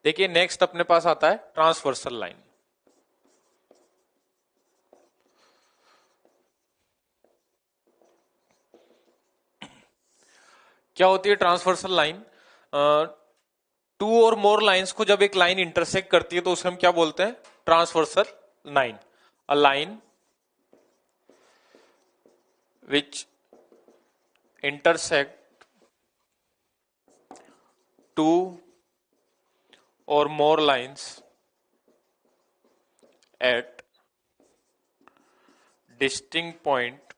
देखिए नेक्स्ट अपने पास आता है ट्रांसवर्सल लाइन। क्या होती है ट्रांसवर्सल लाइन? टू और मोर लाइंस को जब एक लाइन इंटरसेक्ट करती है तो उसे हम क्या बोलते हैं? Transversal line. A line which intersect two or more lines at distinct point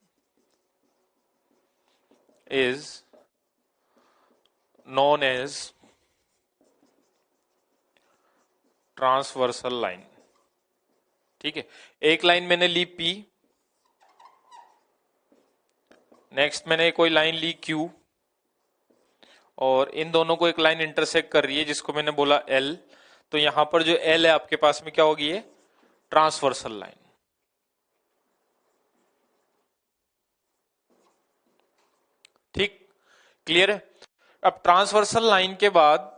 is known as transversal line. ठीक है, एक लाइन मैंने ली P, नेक्स्ट मैंने कोई लाइन ली Q, और इन दोनों को एक लाइन इंटरसेक्ट कर रही है जिसको मैंने बोला L। तो यहां पर जो L है आपके पास में क्या होगी? ये ट्रांसवर्सल लाइन। ठीक, क्लियर है? अब ट्रांसवर्सल लाइन के बाद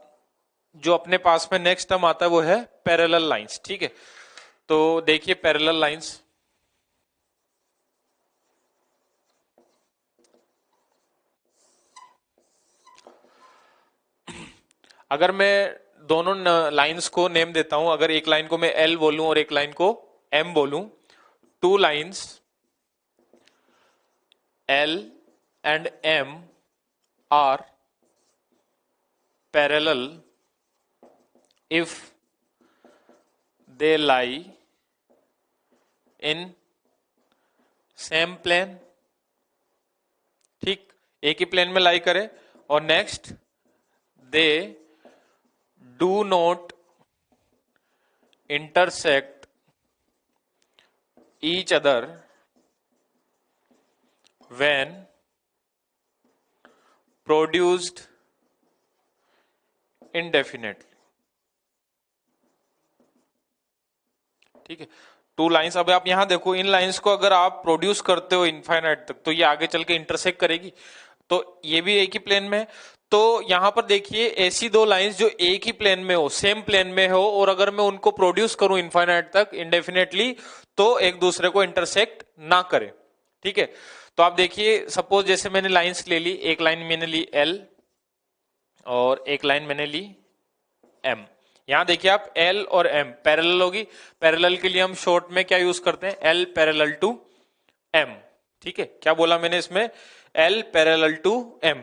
जो अपने पास में नेक्स्ट टर्म आता है वो है पैरेलल लाइंस। ठीक है, तो देखिए पैरेलल लाइंस, अगर मैं दोनों लाइंस को नेम देता हूं, अगर एक लाइन को मैं L बोलूं और एक लाइन को M बोलूं, two lines L and M are parallel if they lie in same plane। ठीक, एक ही प्लेन में लाई करे, और next they do not intersect each other when produced indefinitely। ठीक है, टू लाइंस, अब आप यहां देखो, इन लाइंस को अगर आप प्रोड्यूस करते हो इनफाइनाइट तक तो ये आगे चल के इंटरसेक्ट करेगी, तो ये भी एक ही प्लेन में है। तो यहां पर देखिए ऐसी दो लाइंस जो एक ही प्लेन में हो, सेम प्लेन में हो, और अगर मैं उनको प्रोड्यूस करूं इनफाइनाइट तक इंडेफिनेटली तो एक दूसरे को इंटरसेक्ट ना करे। ठीक है, तो आप देखिए सपोज जैसे मैंने लाइंस ले ली, एक लाइन मैंने ली L और एक लाइन मैंने ली M। यहां देखिए आप L और M पैरेलल होगी, पैरेलल के लिए हम शॉर्ट में क्या यूज करते हैं? L parallel to M। ठीक है, क्या बोला मैंने इसमें? L parallel to M।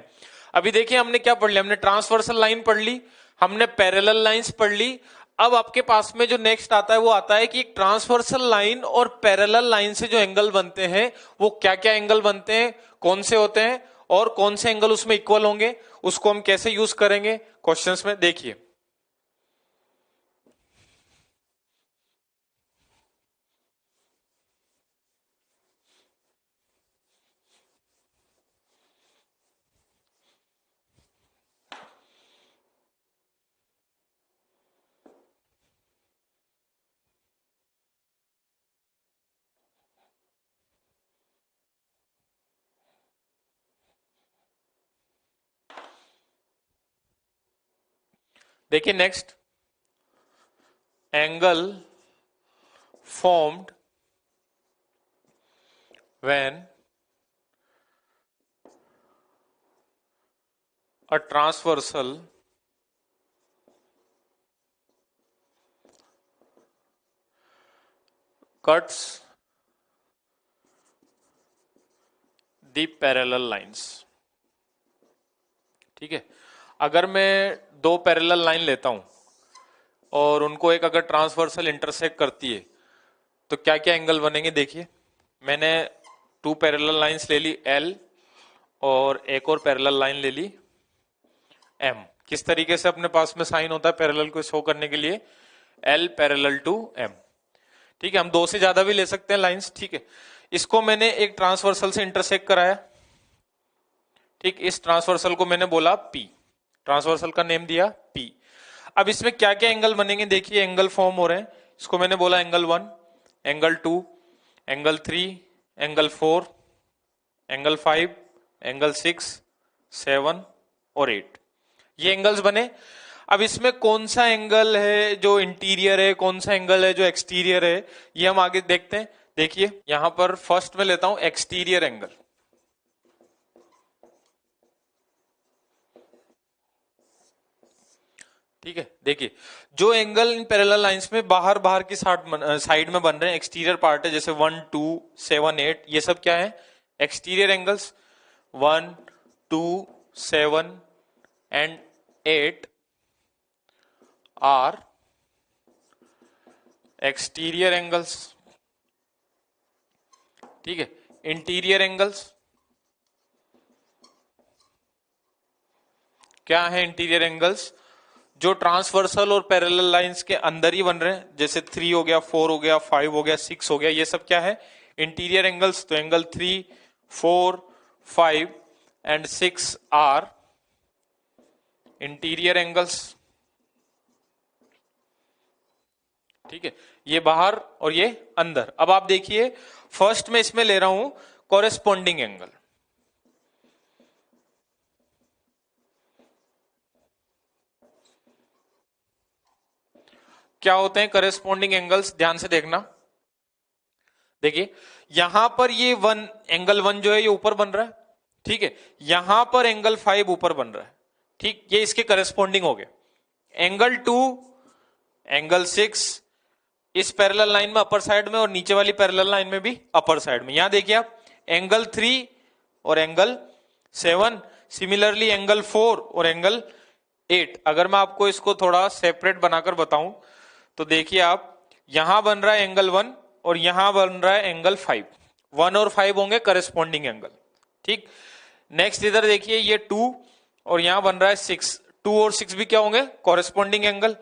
अभी देखिए हमने क्या पढ़ लिया? हमने ट्रांसवर्सल लाइन पढ़ ली, हमने पैरेलल लाइंस पढ़ ली। अब आपके पास में जो नेक्स्ट आता है वो आता है कि ट्रांसवर्सल लाइन और पैरेलल लाइन से जो एंगल बनते हैं वो क्या क्या एंगल बनते हैं, कौन से होते हैं, और कौन से एंगल उसमें इक्वल होंगे, उसको हम कैसे यूज करेंगे क्वेश्चंस में। देखिए देखिए next, angle formed when a transversal cuts the parallel lines। ठीक है, अगर मैं दो पैरेलल लाइन लेता हूं और उनको एक अगर ट्रांसवर्सल इंटरसेक्ट करती है तो क्या क्या एंगल बनेंगे? देखिए मैंने टू पैरेलल लाइंस ले ली L और एक और पैरेलल लाइन ले ली M। किस तरीके से अपने पास में साइन होता है पैरेलल को शो करने के लिए? L parallel to M। ठीक है, हम दो से ज्यादा भी ले सकते हैं लाइंस। ठीक है, इसको मैंने एक ट्रांसवर्सल से इंटरसेक्ट कराया। ठीक, इस ट्रांसवर्सल को मैंने बोला P, ट्रांसवर्सल का नेम दिया P। अब इसमें क्या क्या एंगल बनेंगे? देखिए एंगल फॉर्म हो रहे हैं, इसको मैंने बोला angle 1, angle 2, angle 3, angle 4, angle 5, angle 6, 7 और 8, ये एंगल्स बने। अब इसमें कौन सा एंगल है जो इंटीरियर है, कौन सा एंगल है जो एक्सटीरियर है, ये हम आगे देखते हैं। देखिए यहां पर फर्स्ट में लेता हूं एक्सटीरियर एंगल। ठीक है, देखिए जो एंगल इन पैरेलल लाइंस में बाहर बाहर की साइड में बन रहे हैं, एक्सटीरियर पार्ट है, जैसे 1 2 7 8, ये सब क्या है, exterior angles. 1 2 7 and 8 are exterior angles. ठीक है, इंटीरियर एंगल्स क्या है, इंटीरियर एंगल्स जो ट्रांसवर्सल और पैरेलल लाइंस के अंदर ही बन रहे हैं, जैसे 3 हो गया, 4 हो गया, 5 हो गया, 6 हो गया, ये सब क्या है, इंटीरियर एंगल्स। तो angle 3 4 5 and 6 are interior angles. ठीक है, ये बाहर और ये अंदर। अब आप देखिए फर्स्ट में इसमें ले रहा हूं कॉरेस्पॉन्डिंग एंगल। क्या होते हैं करेस्पॉन्डिंग एंगल्स, ध्यान से देखना। देखिए यहां पर ये एंगल 1 जो है ये ऊपर बन रहा है, ठीक है, यहां पर एंगल 5 ऊपर बन रहा है, ठीक, ये इसके करेस्पॉन्डिंग हो गए। एंगल 2 एंगल 6 इस पैरेलल लाइन में अपर साइड में और नीचे वाली पैरेलल लाइन में भी अपर साइड में। यहां देखिए आप एंगल 3 और एंगल 7, सिमिलरली एंगल 4 और एंगल 8। अगर मैं आपको इसको थोड़ा सेपरेट बनाकर बताऊं तो देखिए आप यहां बन रहा है एंगल 1 और यहां बन रहा है एंगल 5। 1 और 5 होंगे करेस्पॉन्डिंग एंगल। ठीक, नेक्स्ट इधर देखिए ये 2 और यहां बन रहा है 6। 2 और 6 भी क्या होंगे, कॉरेस्पॉन्डिंग एंगल।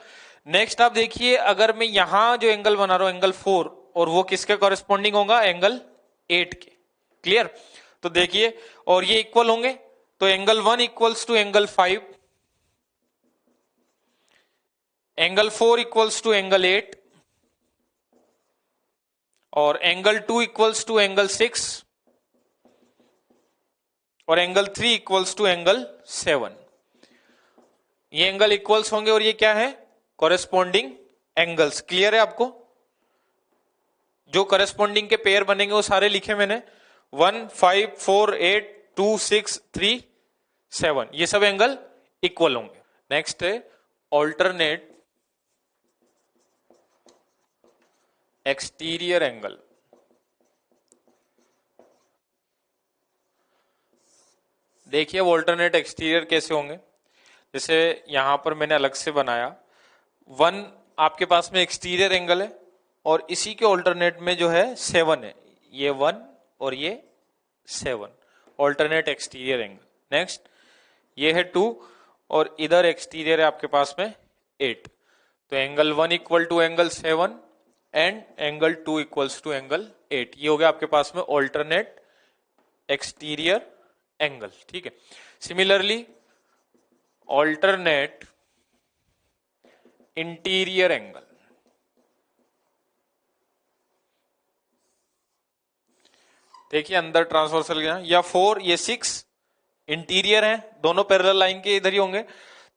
नेक्स्ट आप देखिए अगर मैं यहां जो एंगल बना रहा हूं एंगल 4, और वो किसके कॉरेस्पॉन्डिंग होगा, एंगल 8 के। क्लियर, तो देखिए और ये इक्वल होंगे, तो angle 1 equals to angle 5, angle 4 equals to angle 8 और एंगल 2 इक्वल्स टू एंगल 6 और एंगल 3 इक्वल्स टू एंगल 7। ये एंगल इक्वल्स होंगे और ये क्या है, कॉरेस्पॉन्डिंग एंगल्स। क्लियर है आपको, जो कॉरेस्पॉन्डिंग के पेयर बनेंगे वो सारे लिखे मैंने, 1 5 4 8 2 6 3 7, ये सब एंगल इक्वल होंगे। नेक्स्ट है ऑल्टरनेट एक्सटीरियर एंगल। देखिए ऑल्टरनेट एक्सटीरियर कैसे होंगे, जैसे यहां पर मैंने अलग से बनाया, 1 आपके पास में एक्सटीरियर एंगल है और इसी के ऑल्टरनेट में जो है 7 है, ये 1 और ये 7, ऑल्टरनेट एक्सटीरियर एंगल। नेक्स्ट ये है 2 और इधर एक्सटीरियर है आपके पास में 8, तो angle 1 equal to angle 7 and angle 2 equals to angle 8। ये हो गया आपके पास में ऑल्टरनेट एक्सटीरियर एंगल। ठीक है, सिमिलरली ऑल्टरनेट इंटीरियर एंगल। देखिए अंदर ट्रांसवर्सल गया, या 4 ये 6 इंटीरियर है, दोनों पैरेलल लाइन के इधर ही होंगे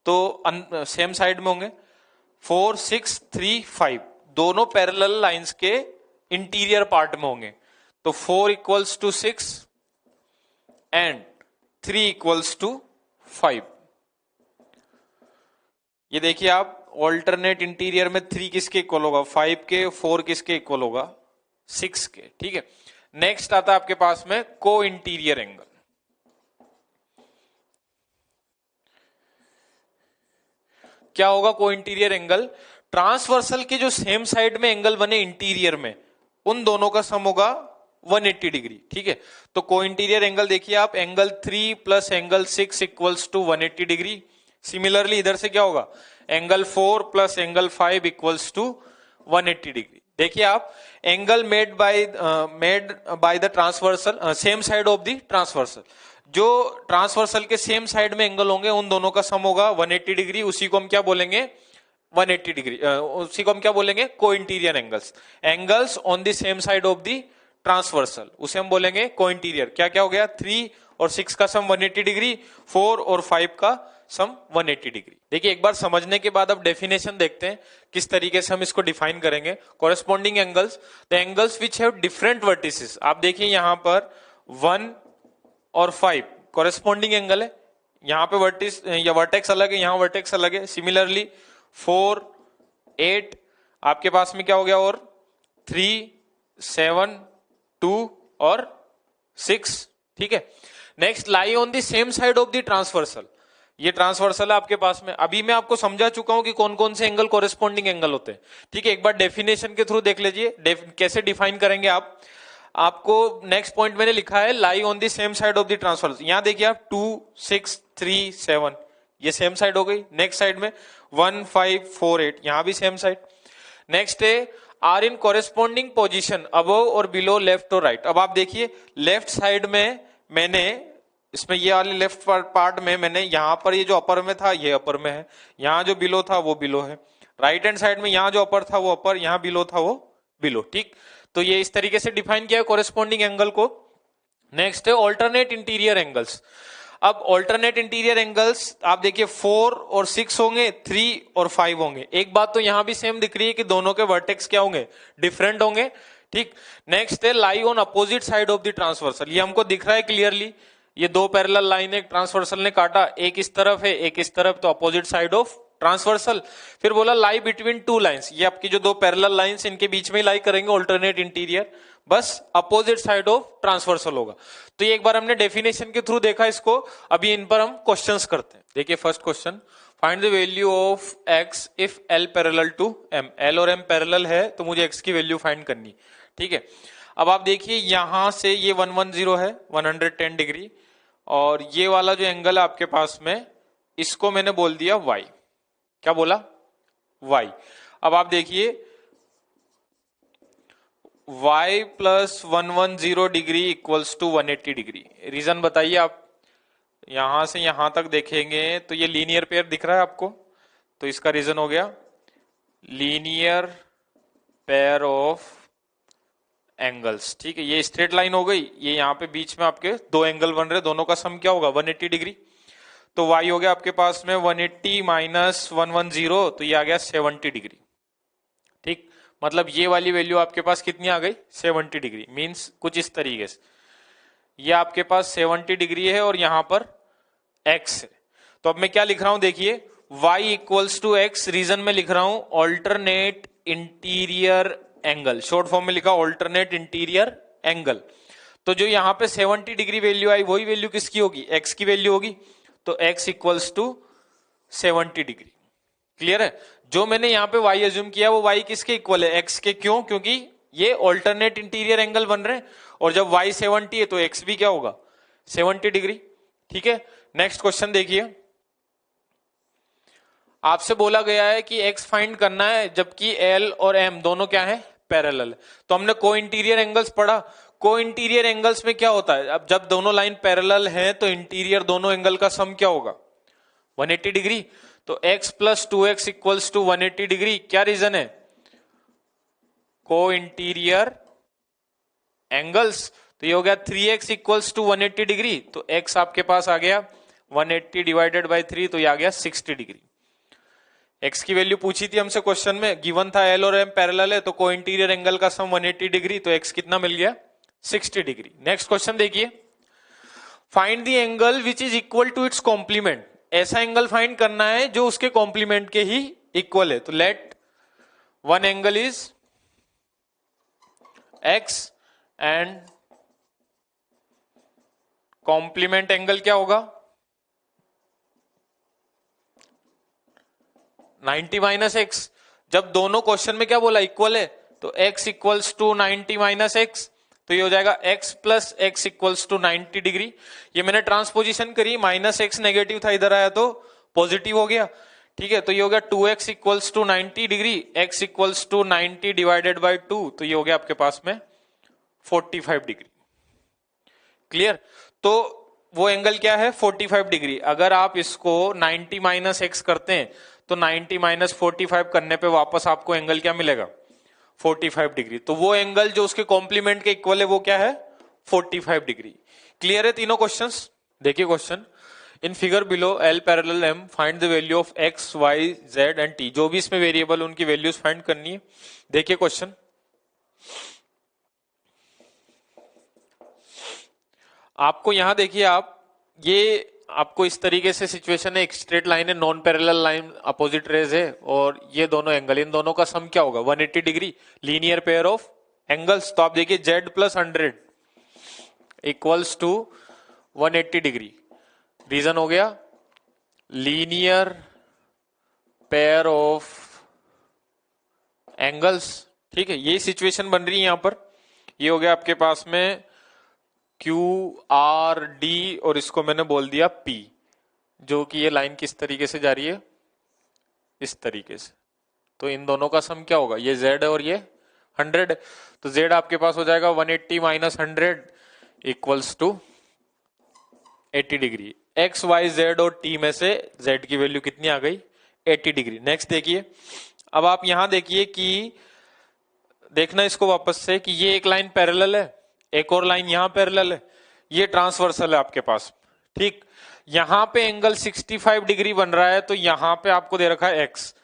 तो सेम साइड में होंगे। 4 6 3 5 दोनों पैरेलल लाइंस के इंटीरियर पार्ट में होंगे, तो 4 equals to 6 and 3 equals to 5। ये देखिए आप ऑल्टरनेट इंटीरियर में 3 किसके इक्वल होगा, 5 के, 4 किसके इक्वल होगा, 6 के। ठीक है, नेक्स्ट आता है आपके पास में को इंटीरियर एंगल। क्या होगा को इंटीरियर एंगल, ट्रांसवर्सल के जो सेम साइड में एंगल बने इंटीरियर में, उन दोनों का सम होगा 180 डिग्री। ठीक है, तो को इंटीरियर एंगल देखिए आप, angle 3 plus angle 6 equals to 180 degree. Similarly इधर से क्या होगा, angle 4 plus angle 5 equals to 180 degree. देखिए आप angle made by the transversal same side of the transversal, जो ट्रांसवर्सल के सेम साइड में एंगल होंगे उन दोनों का सम होगा 180 डिग्री। उसी को हम क्या बोलेंगे, 180 डिग्री, उसी को हम क्या बोलेंगे, को interior angles. Angles on the same side of the transversal, उसे हम बोलेंगे को इंटीरियर। क्या क्या हो गया, 3 और 6 का सम 180 डिग्री, 4 और 5 का सम 180 डिग्री। देखिए एक बार समझने के बाद अब डेफिनेशन देखते हैं किस तरीके से हम इसको डिफाइन करेंगे। Corresponding angles, the angles which have different vertices. आप देखिए यहां पर 1 और 5 कॉरेस्पॉन्डिंग एंगल है, यहां पे वर्टिस या वर्टेक्स अलग है, यहां वर्टेक्स अलग है। सिमिलरली 4, 8 आपके पास में क्या हो गया, और 3, 7, 2 और 6, ठीक है। Next, lie on the same side of the transversal. ये ट्रांसवर्सल है आपके पास में। अभी मैं आपको समझा चुका हूं कि कौन कौन से एंगल कॉरेस्पॉन्डिंग एंगल होते हैं, ठीक है। एक बार डेफिनेशन के थ्रू देख लीजिए कैसे डिफाइन करेंगे आप। आपको नेक्स्ट पॉइंट मैंने लिखा है lie on the same side of the transversal. यहां देखिए आप 2, 6, 3, 7 ये सेम साइड हो गई। नेक्स्ट साइड में 1, 5, 4, 8 यहां भी सेम साइड। नेक्स्ट है are in corresponding position above और बिलो लेफ्ट और राइट। अब आप देखिए लेफ्ट साइड में मैंने इसमें ये वाले लेफ्ट पार्ट में मैंने यहां पर ये जो अपर में था ये अपर में है, यहां जो बिलो था वो बिलो है। राइट हैंड साइड में यहां जो अपर था वो अपर, यहां बिलो था वो बिलो, ठीक। तो ये इस तरीके से डिफाइन किया है कॉरेस्पॉन्डिंग एंगल को। नेक्स्ट है ऑल्टरनेट इंटीरियर एंगल्स। अब ऑल्टरनेट इंटीरियर एंगल्स आप देखिए 4 और 6 होंगे, 3 और 5 होंगे। एक बात तो यहां भी सेम दिख रही है कि दोनों के वर्टेक्स क्या होंगे, डिफरेंट होंगे, ठीक। नेक्स्ट है lie on opposite side of the transversal. ये हमको दिख रहा है क्लियरली, ये दो पैरेलल लाइन है, ट्रांसवर्सल ने काटा, एक इस तरफ है एक इस तरफ, तो अपोजिट साइड ऑफ ट्रांसवर्सल। फिर बोला लाई बिटवीन टू लाइंस, ये आपकी जो दो पैरेलल लाइंस इनके बीच में ही लाई करेंगे ऑल्टरनेट इंटीरियर, बस अपोजिट साइड ऑफ ट्रांसवर्सल होगा। तो ये एक बार हमने डेफिनेशन के थ्रू देखा इसको, अभी इन पर हम क्वेश्चंस करते हैं। देखिए first question, find the value of x if l parallel to m। l और m पैरेलल है तो मुझे x की वैल्यू फाइंड करनी, ठीक है। अब आप देखिए यहां से ये 110 है 110 डिग्री, और ये वाला जो एंगल है आपके पास में इसको मैंने बोल दिया y। क्या बोला, y। अब आप देखिए y plus 110 degree equals to 180 degree. Reason बताइए आप। यहां से यहां तक देखेंगे तो ये लीनियर पेयर दिख रहा है आपको, तो इसका रीजन हो गया लीनियर पेयर ऑफ एंगल्स, ठीक है। ये स्ट्रेट लाइन हो गई, ये यहाँ पे बीच में आपके दो एंगल बन रहे, दोनों का सम क्या होगा 180 डिग्री। तो y हो गया आपके पास में 180 माइनस 110, तो ये आ गया 70 डिग्री, ठीक। मतलब ये वाली वैल्यू आपके पास कितनी आ गई 70 डिग्री। मींस कुछ इस तरीके से ये आपके पास 70 डिग्री है और यहां पर x है। तो अब मैं क्या लिख रहा हूं देखिए, y equals to x, reason में लिख रहा हूं alternate interior angle, short form में लिखा ऑल्टरनेट इंटीरियर एंगल। तो जो यहां पे 70 डिग्री वैल्यू आई वही वैल्यू किसकी होगी, x की वैल्यू होगी। तो x equals to 70 degree. Clear है। जो मैंने यहां पे y एज्यूम किया वो y किसके इक्वल है, x के। क्यों, क्योंकि ये ऑल्टरनेट इंटीरियर एंगल बन रहे हैं, और जब y 70 है तो x भी क्या होगा 70 डिग्री, ठीक है। नेक्स्ट क्वेश्चन देखिए, आपसे बोला गया है कि x फाइंड करना है जबकि l और m दोनों क्या है पैरेलल। तो हमने को इंटीरियर एंगल्स पढ़ा। को इंटीरियर एंगल्स में क्या होता है, अब जब दोनों लाइन पैरेलल हैं तो इंटीरियर दोनों एंगल का सम क्या होगा 180 डिग्री। तो x plus 2x equals to 180 degree. क्या रीजन है, को इंटीरियर एंगल्स। तो ये हो गया 3x इक्वल्स टू 180 डिग्री। तो x आपके पास आ गया 180 डिवाइडेड बाई 3, तो ये आ गया 60 डिग्री। x की वैल्यू पूछी थी हमसे क्वेश्चन में, गिवन था l और m पैरेलल है तो को इंटीरियर एंगल का सम 180 डिग्री, तो x कितना मिल गया 60 डिग्री। नेक्स्ट क्वेश्चन देखिए, find the angle which is equal to its complement. ऐसा एंगल फाइंड करना है जो उसके कॉम्प्लीमेंट के ही इक्वल है। तो let one angle is x and complement angle क्या होगा 90 माइनस एक्स। जब दोनों क्वेश्चन में क्या बोला इक्वल है, तो x equals to 90 minus x, तो ये हो जाएगा x plus x equals to 90 degree. ये मैंने ट्रांसपोजिशन करी, माइनस एक्स नेगेटिव था, इधर आया तो पॉजिटिव हो गया, ठीक है। तो ये हो गया 2x equals to 90 degree, x equals to 90 divided by 2, तो ये हो गया आपके पास में 45 डिग्री। क्लियर। तो वो एंगल क्या है 45 डिग्री। अगर आप इसको 90 माइनस एक्स करते हैं तो 90 माइनस 45 करने पे वापस आपको एंगल क्या मिलेगा 45 डिग्री। तो वो एंगल जो उसके कॉम्प्लीमेंट के इक्वल है वो क्या है 45 डिग्री। क्लियर है तीनों क्वेश्चंस। देखिए question, in figure below L parallel M find the value of x, y, z and t। जो भी इसमें वेरिएबल उनकी वैल्यूज फाइंड करनी है। देखिए क्वेश्चन, आपको यहां देखिए, आप ये आपको इस तरीके से सिचुएशन है, एक स्ट्रेट लाइन है, non parallel line, opposite raise है, और ये दोनों एंगल, इन दोनों का सम क्या होगा? 180 degree, linear pair of angles. तो आप देखिए z plus 100 equals to 180 degree. Reason हो गया लीनियर पेयर ऑफ एंगल्स। ठीक है, ये सिचुएशन बन रही है यहां पर। ये हो गया आपके पास में QRD और इसको मैंने बोल दिया P, जो कि ये लाइन किस तरीके से जा रही है? इस तरीके से। तो इन दोनों का सम क्या होगा? ये Z और ये 100। तो Z आपके पास हो जाएगा 180 minus 100 equals to 80 degree. X, Y, Z और T में से Z की वैल्यू कितनी आ गई? 80 डिग्री। नेक्स्ट देखिए, अब आप यहां देखिए कि देखना इसको वापस से कि ये एक लाइन पैरेलल है, एक और लाइन यहां पैरेलल है, ये ट्रांसवर्सल है आपके पास। ठीक, यहां पे एंगल 65 डिग्री बन रहा है, तो यहां पे आपको दे रखा है x।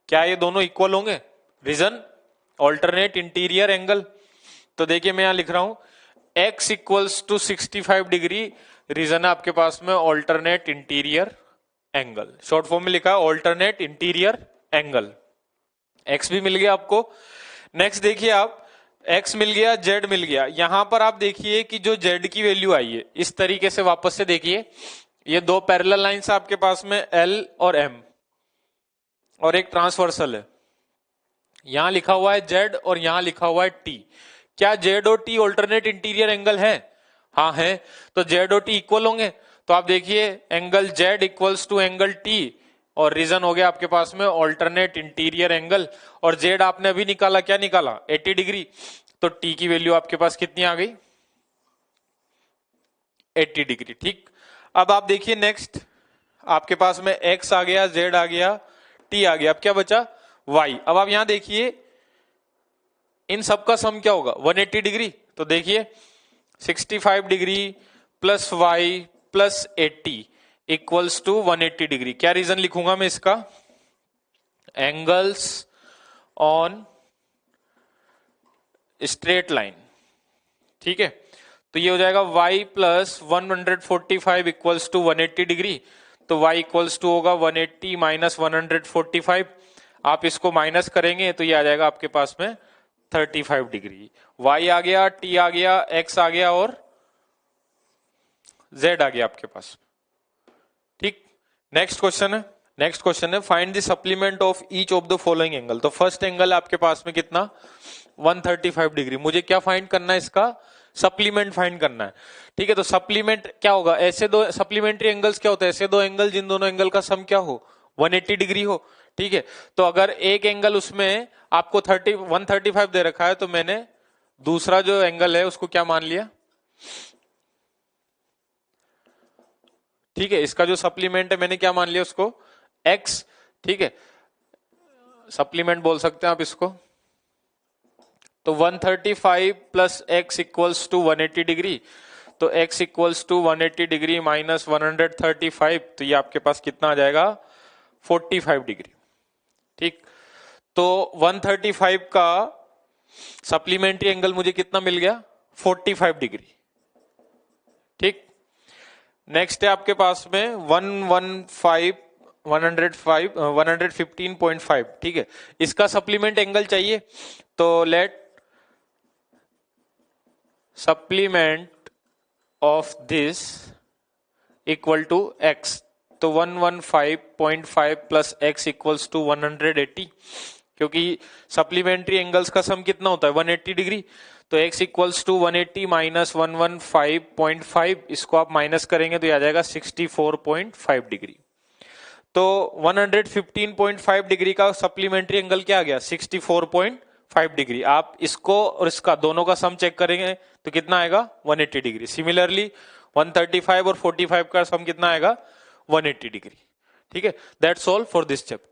क्या ये दोनों इक्वल होंगे? Reason alternate interior angle. तो देखिए मैं यहां लिख रहा हूं x equals to 65 degree. Reason है आपके पास में alternate interior angle. Short form में लिखा है ऑल्टरनेट इंटीरियर एंगल। x भी मिल गया आपको। नेक्स्ट देखिए, आप x मिल गया, z मिल गया। यहां पर आप देखिए कि जो z की वैल्यू आई है, इस तरीके से वापस से देखिए, ये दो पैरेलल लाइंस आपके पास में L और M, और एक ट्रांसवर्सल है। यहां लिखा हुआ है z और यहां लिखा हुआ है t। क्या z और t ऑल्टरनेट इंटीरियर एंगल है? हाँ है। तो z और t इक्वल होंगे। तो आप देखिए angle z equals to angle t, और रीजन हो गया आपके पास में ऑल्टरनेट इंटीरियर एंगल। और z आपने अभी निकाला, क्या निकाला? 80 डिग्री। तो t की वैल्यू आपके पास कितनी आ गई? 80 डिग्री। ठीक, अब आप देखिए नेक्स्ट, आपके पास में x आ गया, z आ गया, t आ गया, अब क्या बचा? y। अब आप यहां देखिए इन सबका सम क्या होगा? 180 डिग्री। तो देखिए 65 degree plus y plus 80 equals to 180 degree. क्या रीजन लिखूंगा मैं इसका? Angles on straight line. ठीक है, तो ये हो जाएगा y plus 145 equals to 180 degree. तो y इक्वल्स टू होगा 180 माइनस 145। आप इसको माइनस करेंगे तो ये आ जाएगा आपके पास में 35 डिग्री। y आ गया, t आ गया, x आ गया और z आ गया आपके पास। ठीक, नेक्स्ट क्वेश्चन है find the supplement of each of the following angle. तो फर्स्ट एंगल आपके पास में कितना? 135 डिग्री। मुझे क्या फाइंड करना है? इसका सप्लीमेंट फाइंड करना है। ठीक है, तो सप्लीमेंट क्या होगा? ऐसे दो सप्लीमेंट्री एंगल्स क्या होता है? ऐसे दो एंगल जिन दोनों एंगल का सम क्या हो? 180 डिग्री हो। ठीक है, तो अगर एक एंगल उसमें आपको 135 दे रखा है, तो मैंने दूसरा जो एंगल है उसको क्या मान लिया? ठीक है, इसका जो सप्लीमेंट है मैंने क्या मान लिया उसको? x। ठीक है, सप्लीमेंट बोल सकते हैं आप इसको। तो 135 plus x equals to 180 degree. तो x equals to 180 degree minus 135, तो ये आपके पास कितना आ जाएगा? 45 डिग्री। ठीक, तो 135 का सप्लीमेंट्री एंगल मुझे कितना मिल गया? 45 डिग्री। ठीक, नेक्स्ट है आपके पास में 115.5। ठीक है, इसका सप्लीमेंट एंगल चाहिए, तो let supplement of this equal to x। तो 115.5 प्लस x इक्वल्स टू 180, क्योंकि सप्लीमेंट्री एंगल्स का सम कितना होता है? 180 डिग्री। तो x इक्वल्स टू 180 माइनस 115.5, इसको आप माइनस करेंगे तो आ जाएगा 64.5 डिग्री। तो 115.5 डिग्री का सप्लीमेंट्री एंगल क्या आ गया? 64.5 डिग्री। आप इसको और इसका दोनों का सम चेक करेंगे तो कितना आएगा? 180 डिग्री। सिमिलरली 135 और 45 का सम कितना आएगा? 180 डिग्री। ठीक है, that's all for this chapter.